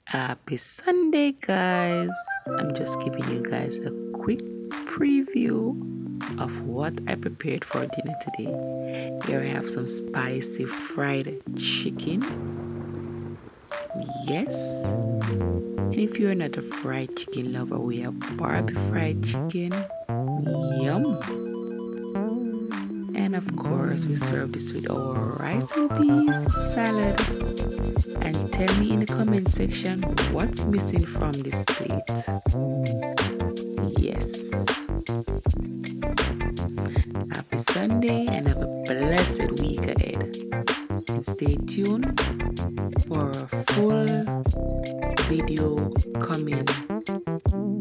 Happy Sunday, guys! I'm just giving you guys a quick preview of what I prepared for dinner today. Here I have some spicy fried chicken. Yes. And if you're not a fried chicken lover, we have Barbi-Fried chicken. Yum. And of course, we serve this with our rice and peas salad. And tell me in the comment section what's missing from this plate. Yes. Happy Sunday and have a blessed week ahead. And stay tuned for a full video coming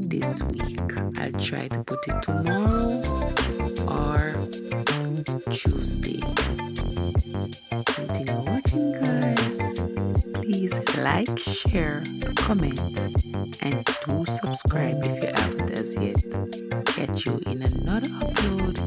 this week. I'll try to put it tomorrow or Tuesday. Continue watching, guys. Please like, share, comment, and do subscribe if you haven't as yet. Catch you in another upload.